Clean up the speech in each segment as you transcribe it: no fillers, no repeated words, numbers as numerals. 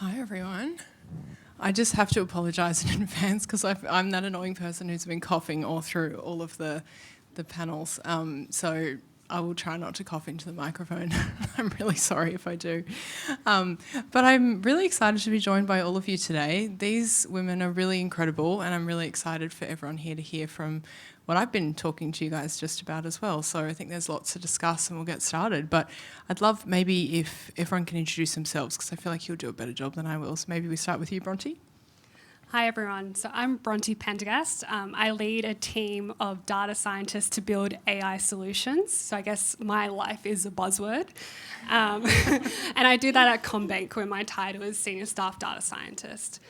Hi everyone. I just have to apologise in advance because I'm that annoying person who's been coughing all through all of the panels. So I will try not to cough into the microphone. I'm really sorry if I do. But I'm really excited to be joined by all of you today. These women are really incredible, and I'm really excited for everyone here to hear from what I've been talking to you guys just about as well. So I think there's lots to discuss and we'll get started. But I'd love maybe if everyone can introduce themselves because I feel like you'll do a better job than I will. So maybe we start with you, Bronte. Hi everyone, so I'm Bronte Pendergast. I lead a team of data scientists to build AI solutions. So I guess my life is a buzzword. And I do that at CommBank where my title is Senior Staff Data Scientist.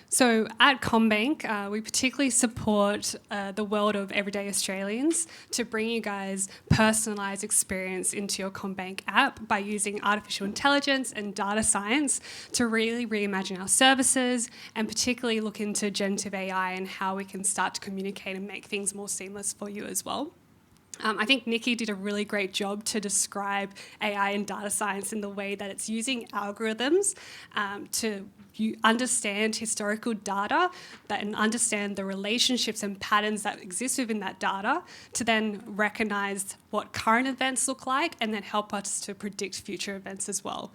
So at CommBank, we particularly support the world of everyday Australians to bring you guys personalised experience into your CommBank app by using artificial intelligence and data science to really reimagine our services and particularly look into generative AI and how we can start to communicate and make things more seamless for you as well. I think Nikki did a really great job to describe AI and data science in the way that it's using algorithms to understand historical data and understand the relationships and patterns that exist within that data to then recognise what current events look like and then help us to predict future events as well.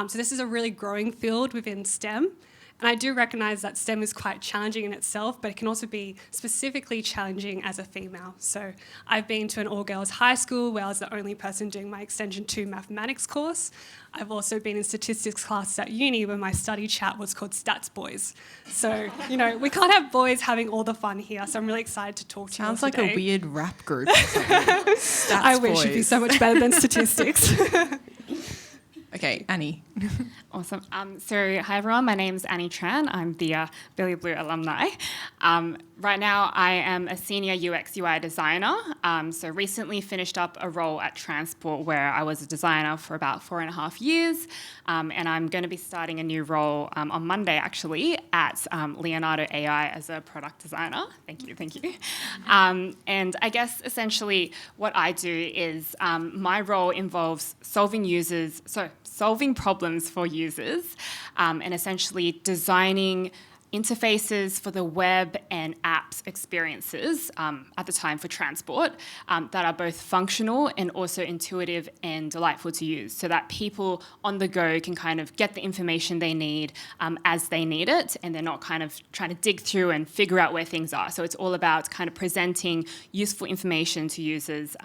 So this is a really growing field within STEM. And I do recognise that STEM is quite challenging in itself, but it can also be specifically challenging as a female. So I've been to an all-girls high school where I was the only person doing my Extension 2 mathematics course. I've also been in statistics classes at uni where my study chat was called Stats Boys. So, we can't have boys having all the fun here, so I'm really excited to talk to you all Sounds like today. a weird rap group. Stats I wish Boys. it'd be so much better than statistics. Okay, Annie. Awesome. So hi everyone, my name's Annie Tran. I'm the Billy Blue alumni. Right now I am a senior UX UI designer. So recently finished up a role at Transport where I was a designer for about 4.5 years. And I'm going to be starting a new role on Monday actually at Leonardo AI as a product designer. Thank you. And I guess essentially what I do is my role involves solving problems for users and essentially designing interfaces for the web and apps experiences at the time for Transport that are both functional and also intuitive and delightful to use so that people on the go can kind of get the information they need as they need it and they're not kind of trying to dig through and figure out where things are. So it's all about kind of presenting useful information to users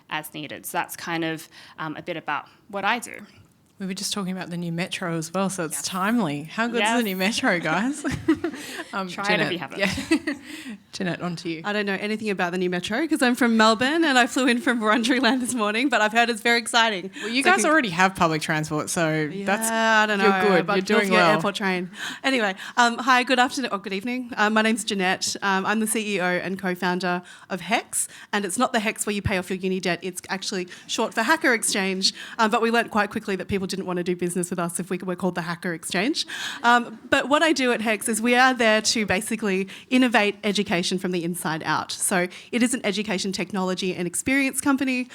as needed. So that's kind of a bit about what I do. We were just talking about the new Metro as well, so it's timely. How good is the new Metro, guys? Try Jeanette, to be heaven. Yeah. Jeanette, on to you. I don't know anything about the new Metro because I'm from Melbourne and I flew in from Wurundjeri this morning, but I've heard it's very exciting. Well, you guys already have public transport, so that's I don't know. you're good. But You're doing Northgate well. Airport train. Anyway, hi, good afternoon or good evening. My name's Jeanette. I'm the CEO and co-founder of Hex, and it's not the Hex where you pay off your uni debt. It's actually short for Hacker Exchange, but we learnt quite quickly that people didn't want to do business with us if we were called the Hacker Exchange. But what I do at Hex is we are there to basically innovate education from the inside out. So it is an education technology and experience company.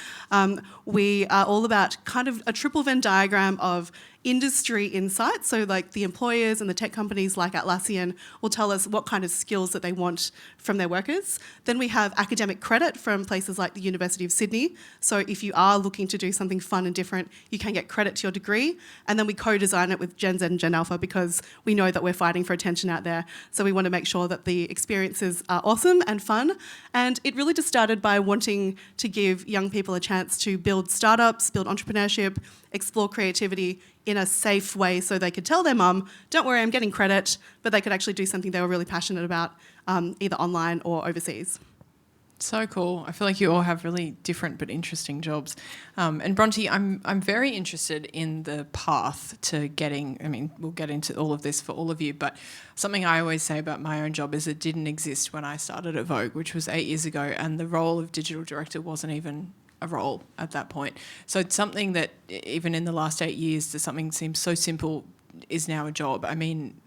We are all about kind of a triple Venn diagram of industry insights. So like the employers and the tech companies like Atlassian will tell us what kind of skills that they want from their workers. Then we have academic credit from places like the University of Sydney. So if you are looking to do something fun and different, you can get credit to your degree. And then we co-design it with Gen Z and Gen Alpha because we know that we're fighting for attention out there. So we want to make sure that the experiences are awesome and fun. And it really just started by wanting to give young people a chance to build startups, build entrepreneurship, explore creativity in a safe way so they could tell their mum, don't worry, I'm getting credit, but they could actually do something they were really passionate about, either online or overseas. So cool. I feel like you all have really different but interesting jobs. And Bronte, I'm very interested in the path to getting, we'll get into all of this for all of you, but something I always say about my own job is it didn't exist when I started at Vogue, which was 8 years ago, and the role of digital director wasn't even a role at that point. So it's something that even in the last 8 years, something seems so simple is now a job. I mean,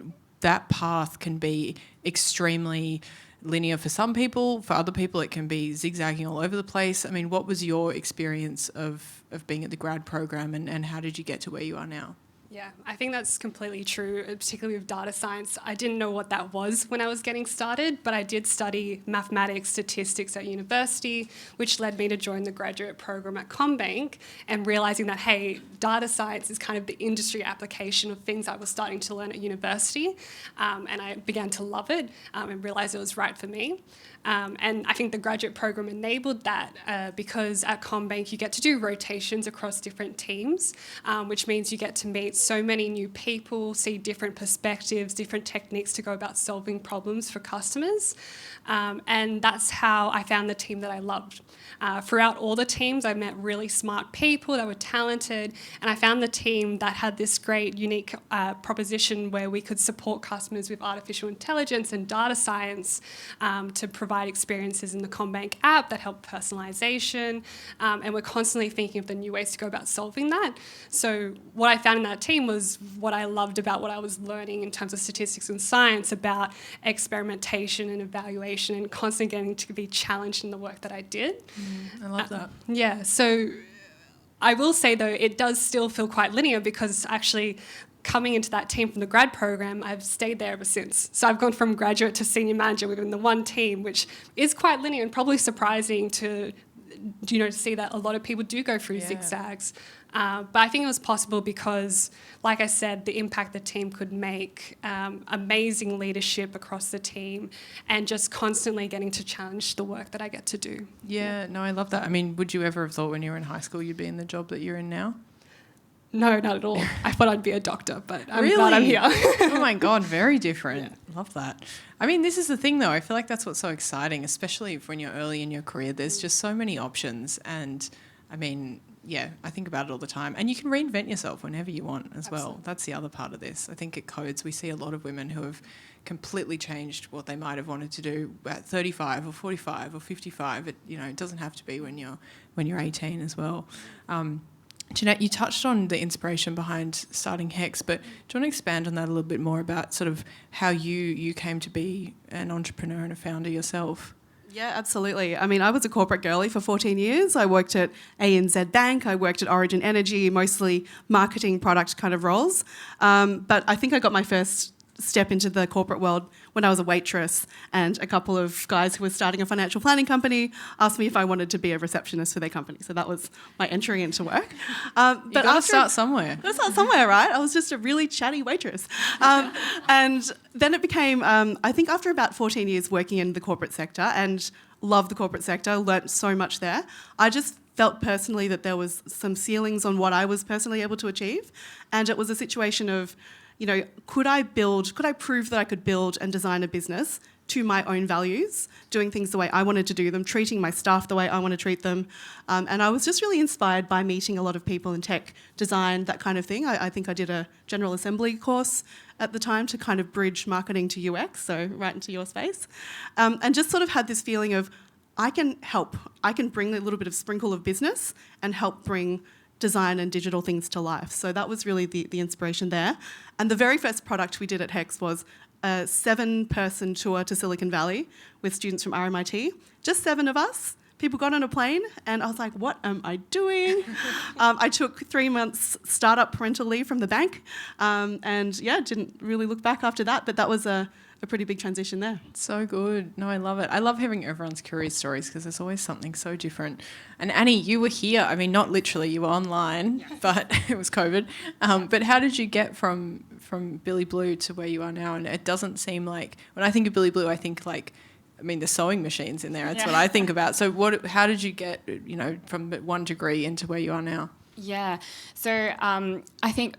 that path can be extremely linear for some people. For other people, it can be zigzagging all over the place. I mean, what was your experience of being at the grad program and how did you get to where you are now? Yeah, I think that's completely true, particularly with data science. I didn't know what that was when I was getting started, but I did study mathematics, statistics at university, which led me to join the graduate program at CommBank and realising that, hey, data science is kind of the industry application of things I was starting to learn at university. And I began to love it and realised it was right for me. And I think the graduate program enabled that because at CommBank you get to do rotations across different teams, which means you get to meet so many new people, see different perspectives, different techniques to go about solving problems for customers. And that's how I found the team that I loved. Throughout all the teams, I met really smart people that were talented, and I found the team that had this great, unique proposition where we could support customers with artificial intelligence and data science to provide experiences in the CommBank app that help personalisation, and we're constantly thinking of the new ways to go about solving that. So what I found in that team was what I loved about what I was learning in terms of statistics and science about experimentation and evaluation and constantly getting to be challenged in the work that I did. I love that. Yeah, so I will say though, it does still feel quite linear because actually coming into that team from the grad program, I've stayed there ever since. So I've gone from graduate to senior manager within the one team, which is quite linear and probably surprising to see that a lot of people do go through zigzags. But I think it was possible because, like I said, the impact the team could make, amazing leadership across the team, and just constantly getting to challenge the work that I get to do. Yeah, no, I love that. I mean, would you ever have thought when you were in high school you'd be in the job that you're in now? No, not at all. I thought I'd be a doctor, but I'm Really? glad I'm here. Oh my God, very different. Yeah. Love that. I mean, this is the thing though. I feel like that's what's so exciting, especially when you're early in your career. There's just so many options. And I mean, yeah, I think about it all the time. And you can reinvent yourself whenever you want as well. That's the other part of this. I think at Codes, we see a lot of women who have completely changed what they might have wanted to do at 35 or 45 or 55. It doesn't have to be when you're 18 as well. Jeanette, you touched on the inspiration behind starting Hex, but do you want to expand on that a little bit more about sort of how you came to be an entrepreneur and a founder yourself? Yeah, absolutely. I mean, I was a corporate girly for 14 years. I worked at ANZ Bank. I worked at Origin Energy, mostly marketing product kind of roles. But I think I got my first step into the corporate world when I was a waitress, and a couple of guys who were starting a financial planning company asked me if I wanted to be a receptionist for their company. So that was my entry into work. But you got to start somewhere. Got to start somewhere, right? I was just a really chatty waitress. And then it became, I think after about 14 years working in the corporate sector, and loved the corporate sector, learnt so much there, I just felt personally that there was some ceilings on what I was personally able to achieve. And it was a situation of, could I prove that I could build and design a business to my own values, doing things the way I wanted to do them, treating my staff the way I want to treat them. And I was just really inspired by meeting a lot of people in tech, design, that kind of thing. I think I did a General Assembly course at the time to kind of bridge marketing to UX, so right into your space. And just sort of had this feeling of, I can help. I can bring a little bit of sprinkle of business and help bring design and digital things to life. So that was really the inspiration there. And the very first product we did at Hex was a 7-person tour to Silicon Valley with students from RMIT. Just 7 of us. People got on a plane and I was like, what am I doing? I took 3 months startup parental leave from the bank and didn't really look back after that, but that was a pretty big transition there. So good. No, I love it. I love hearing everyone's career stories because there's always something so different. And Annie, you were here. I mean, not literally, you were online, but it was COVID. But how did you get from Billy Blue to where you are now? And it doesn't seem like, when I think of Billy Blue, I think the sewing machines in there. That's what I think about. So how did you get, from 1 degree into where you are now? Yeah. So I think,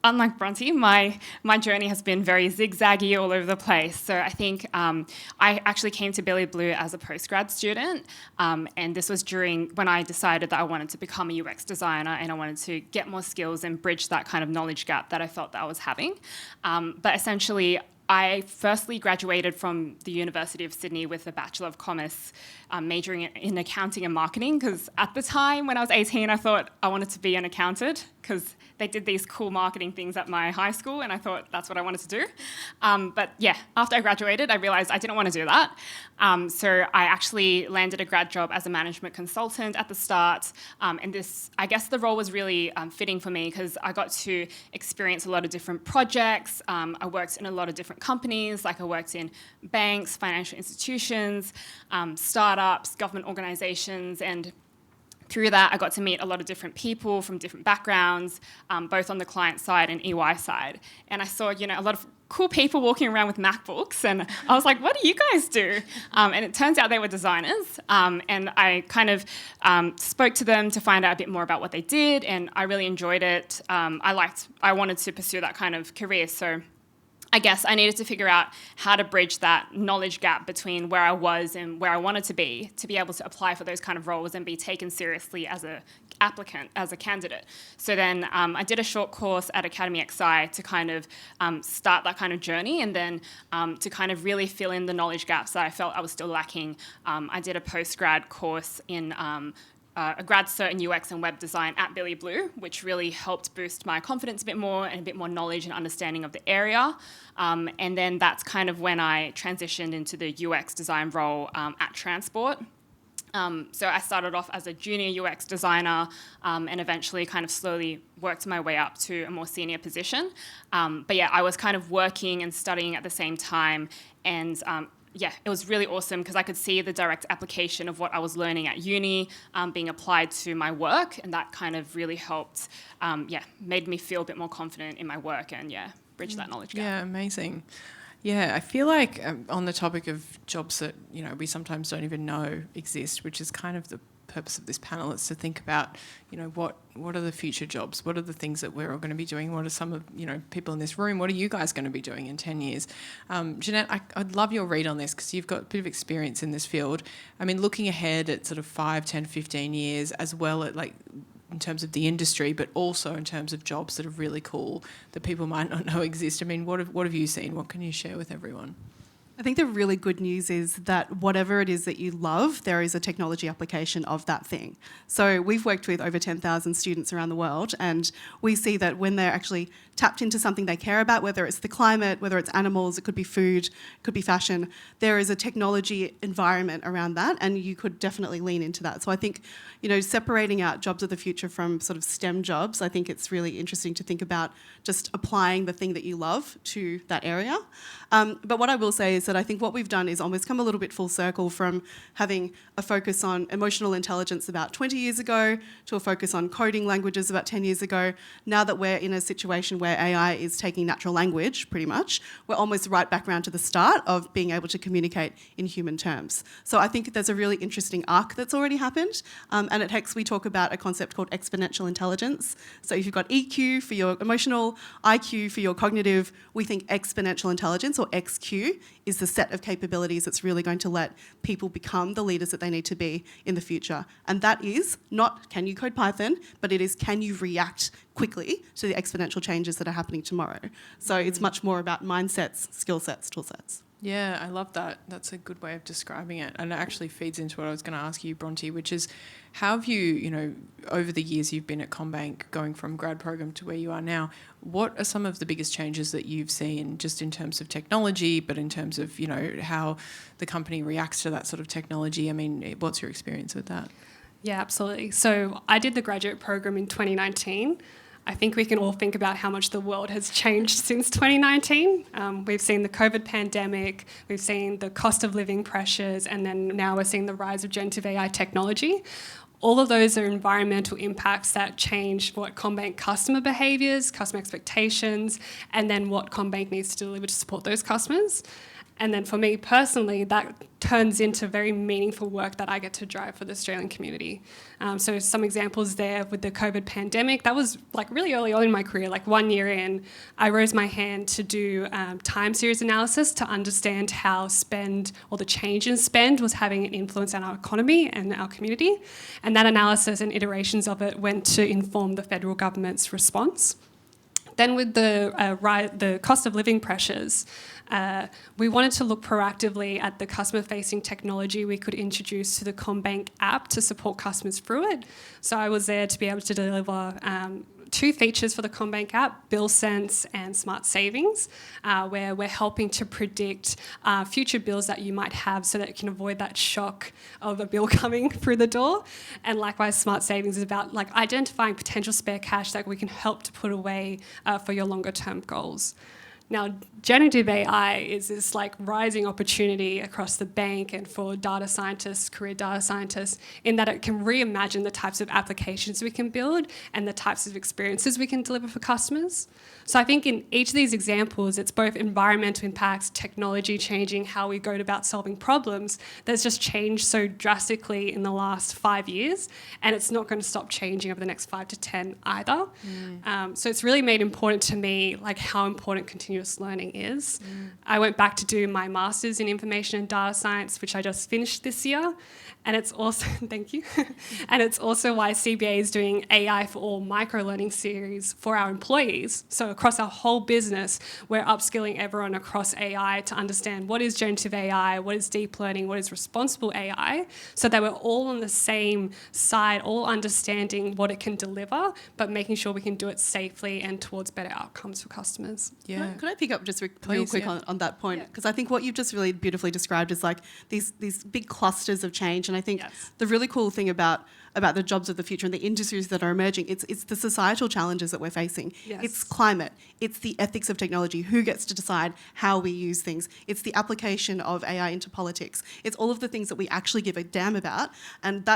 unlike Bronte, my journey has been very zigzaggy all over the place. So I think I actually came to Billy Blue as a postgrad student, and this was when I decided that I wanted to become a UX designer and I wanted to get more skills and bridge that kind of knowledge gap that I felt that I was having. But essentially, I firstly graduated from the University of Sydney with a Bachelor of Commerce, majoring in accounting and marketing, because at the time when I was 18, I thought I wanted to be an accountant because they did these cool marketing things at my high school, and I thought that's what I wanted to do. But yeah, after I graduated, I realised I didn't want to do that. So I actually landed a grad job as a management consultant at the start, and this, I guess the role was really fitting for me because I got to experience a lot of different projects. I worked in a lot of different companies, like I worked in banks, financial institutions, startups, government organisations, and through that, I got to meet a lot of different people from different backgrounds, both on the client side and EY side. And I saw, a lot of cool people walking around with MacBooks, and I was like, what do you guys do? And it turns out they were designers. And I kind of spoke to them to find out a bit more about what they did, and I really enjoyed it. I wanted to pursue that kind of career, so I guess I needed to figure out how to bridge that knowledge gap between where I was and where I wanted to be able to apply for those kind of roles and be taken seriously as a applicant, as a candidate. So then I did a short course at Academy XI to kind of start that kind of journey, and then to kind of really fill in the knowledge gaps that I felt I was still lacking. I did a post-grad course in a grad cert in UX and web design at Billy Blue, which really helped boost my confidence a bit more and a bit more knowledge and understanding of the area. And then that's kind of when I transitioned into the UX design role at Transport. So I started off as a junior UX designer and eventually kind of slowly worked my way up to a more senior position. But yeah, I was kind of working and studying at the same time, and it was really awesome because I could see the direct application of what I was learning at uni being applied to my work, and that kind of really helped, made me feel a bit more confident in my work and bridge that knowledge gap. Yeah, amazing. Yeah, I feel like on the topic of jobs that, we sometimes don't even know exist, which is kind of the purpose of this panel, is to think about, what are the future jobs? What are the things that we're all going to be doing? What are some of, people in this room? What are you guys going to be doing in 10 years? Jeanette, I'd love your read on this because you've got a bit of experience in this field. I mean, looking ahead at sort of 5, 10, 15 years, as well at in terms of the industry, but also in terms of jobs that are really cool that people might not know exist. I mean, what have you seen? What can you share with everyone? I think the really good news is that whatever it is that you love, there is a technology application of that thing. So we've worked with over 10,000 students around the world, and we see that when they're actually tapped into something they care about, whether it's the climate, whether it's animals, it could be food, it could be fashion, there is a technology environment around that, and you could definitely lean into that. So I think, separating out jobs of the future from sort of STEM jobs, I think it's really interesting to think about just applying the thing that you love to that area. But what I will say is that I think what we've done is almost come a little bit full circle from having a focus on emotional intelligence about 20 years ago to a focus on coding languages about 10 years ago. Now that we're in a situation where AI is taking natural language, pretty much, we're almost right back around to the start of being able to communicate in human terms. So I think there's a really interesting arc that's already happened. And at HEX, we talk about a concept called exponential intelligence. So if you've got EQ for your emotional, IQ for your cognitive, we think exponential intelligence, or XQ, is the set of capabilities that's really going to let people become the leaders that they need to be in the future. And that is not can you code Python, but it is can you react quickly to the exponential changes that are happening tomorrow. So it's much more about mindsets, skill sets, tool sets. Yeah, I love that. That's a good way of describing it. And it actually feeds into what I was going to ask you, Bronte, which is how have you, over the years you've been at CommBank, going from grad program to where you are now, what are some of the biggest changes that you've seen just in terms of technology, but in terms of, how the company reacts to that sort of technology? I mean, what's your experience with that? Yeah, absolutely. So I did the graduate program in 2019. I think we can all think about how much the world has changed since 2019. We've seen the COVID pandemic, we've seen the cost of living pressures, and then now we're seeing the rise of generative AI technology. All of those are environmental impacts that change what CommBank customer behaviours, customer expectations, and then what CommBank needs to deliver to support those customers. And then for me personally, that turns into very meaningful work that I get to drive for the Australian community. So some examples there with the COVID pandemic, that was really early on in my career, 1 year in, I rose my hand to do time series analysis to understand how spend or the change in spend was having an influence on our economy and our community. And that analysis and iterations of it went to inform the federal government's response. Then with the cost of living pressures, we wanted to look proactively at the customer-facing technology we could introduce to the CommBank app to support customers through it. So I was there to be able to deliver 2 features for the CommBank app, Bill Sense and Smart Savings, where we're helping to predict future bills that you might have so that you can avoid that shock of a bill coming through the door. And likewise, Smart Savings is about like identifying potential spare cash that we can help to put away for your longer term goals. Now, generative AI is this like rising opportunity across the bank and for data scientists, career data scientists, in that it can reimagine the types of applications we can build and the types of experiences we can deliver for customers. So I think in each of these examples, it's both environmental impacts, technology changing how we go about solving problems that's just changed so drastically in the last 5 years, and it's not going to stop changing over the next 5 to 10 either. So it's really made important to me like how important continuous learning is. I went back to do my master's in information and data science, which I just finished this year. And it's also, thank you, and it's also why CBA is doing AI for All micro-learning series for our employees. So across our whole business, we're upskilling everyone across AI to understand what is generative AI, what is deep learning, what is responsible AI, so that we're all on the same side, all understanding what it can deliver, but making sure we can do it safely and towards better outcomes for customers. Yeah. Could I pick up just real quick on that point? Because I think what you've just really beautifully described is like these big clusters of change. And I think the really cool thing about the jobs of the future and the industries that are emerging, it's the societal challenges that we're facing. Yes. It's climate. It's the ethics of technology. Who gets to decide how we use things? It's the application of AI into politics. It's all of the things that we actually give a damn about. And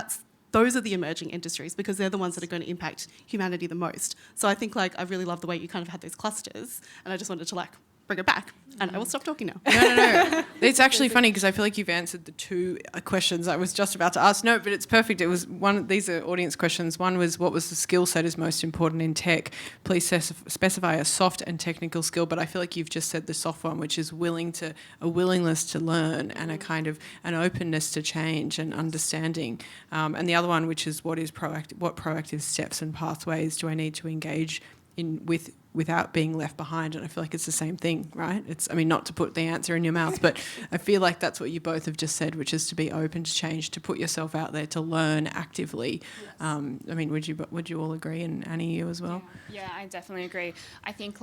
those are the emerging industries because they're the ones that are going to impact humanity the most. So I think I really love the way you kind of had those clusters, and I just wanted to bring it back. And I will stop talking now. No. It's actually funny because I feel like you've answered the 2 questions I was just about to ask. No, but it's perfect. It was one. These are audience questions. One was, what was the skill set is most important in tech? Please specify a soft and technical skill. But I feel like you've just said the soft one, which is a willingness to learn and a kind of an openness to change and understanding. And the other one, which is what proactive steps and pathways do I need to engage in without being left behind? And I feel like it's the same thing, right? Not to put the answer in your mouth, but I feel like that's what you both have just said, which is to be open to change, to put yourself out there, to learn actively. Yes. Would you all agree? And Annie, you as well? Yeah, I definitely agree. I think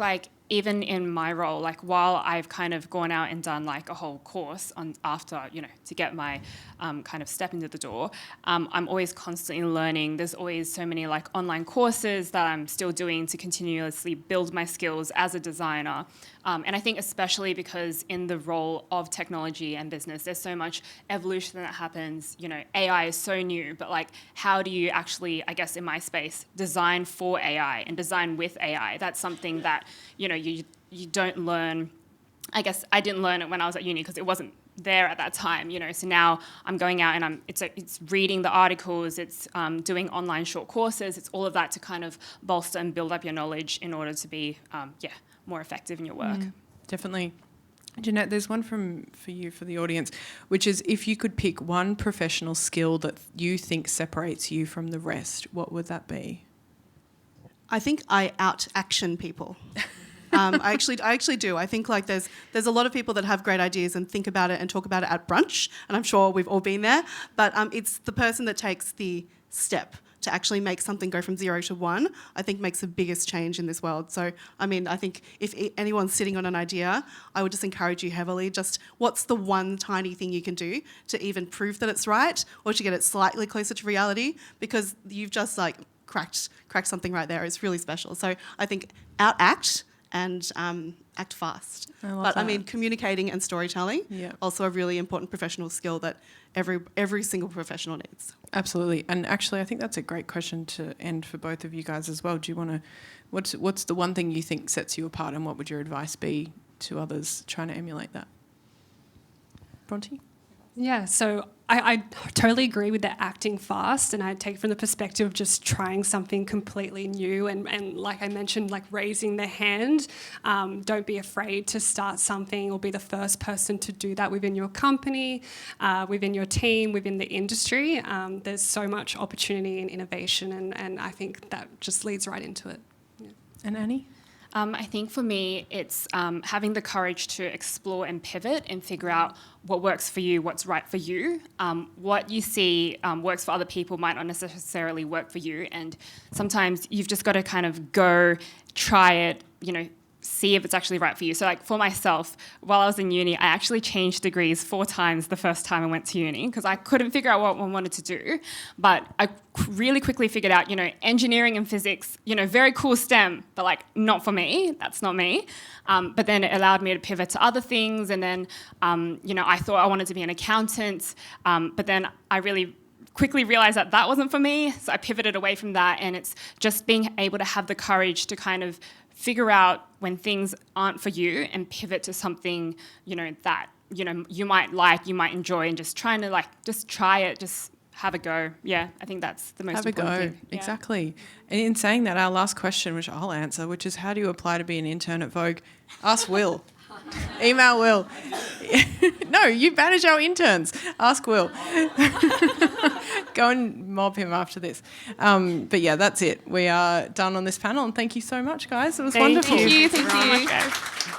even in my role, while I've kind of gone out and done a whole course after, to get my kind of step into the door, I'm always constantly learning. There's always so many online courses that I'm still doing to continuously build my skills as a designer. And I think especially because in the role of technology and business, there's so much evolution that happens. AI is so new, but how do you actually, I guess in my space, design for AI and design with AI? That's something that, you don't learn. I guess I didn't learn it when I was at uni because it wasn't there at that time, So now I'm going out and it's reading the articles, it's doing online short courses, it's all of that to kind of bolster and build up your knowledge in order to be, more effective in your work. Definitely. Jeanette, there's one for you, for the audience, which is if you could pick one professional skill that you think separates you from the rest, what would that be? I think I out-action people. I actually do. I think there's a lot of people that have great ideas and think about it and talk about it at brunch, and I'm sure we've all been there, but it's the person that takes the step to actually make something go from 0 to 1, I think makes the biggest change in this world. So, I think if anyone's sitting on an idea, I would just encourage you heavily, just what's the one tiny thing you can do to even prove that it's right or to get it slightly closer to reality, because you've just cracked something right there. It's really special. So I think out-act and act fast. But communicating and storytelling, also a really important professional skill that every single professional needs. Absolutely. And actually, I think that's a great question to end for both of you guys as well. Do you want to, what's the one thing you think sets you apart, and what would your advice be to others trying to emulate that? Bronte? Yeah, so I totally agree with the acting fast, and I take it from the perspective of just trying something completely new and like I mentioned, raising the hand. Don't be afraid to start something or be the first person to do that within your company, within your team, within the industry. There's so much opportunity and innovation, and I think that just leads right into it. Yeah. And Annie? I think for me, it's having the courage to explore and pivot and figure out what works for you, what's right for you. What you see works for other people might not necessarily work for you. And sometimes you've just got to kind of go, try it, see if it's actually right for you. So like for myself, while I was in uni, I actually changed degrees 4 times the first time I went to uni because I couldn't figure out what I wanted to do. But I really quickly figured out, engineering and physics, very cool STEM, but like not for me. That's not me. But then it allowed me to pivot to other things. And then, I thought I wanted to be an accountant. But then I really quickly realized that wasn't for me. So I pivoted away from that. And it's just being able to have the courage to kind of figure out when things aren't for you and pivot to something, that, you might like, you might enjoy, and just trying to just try it, just have a go. Yeah, I think that's the most important thing. Yeah. Exactly. And in saying that, our last question, which I'll answer, which is how do you apply to be an intern at Vogue? Ask Will. Email Will. No, you manage our interns. Ask Will. Go and mob him after this. But yeah, that's it. We are done on this panel, and thank you so much, guys. It was wonderful. Thank you. Thank you.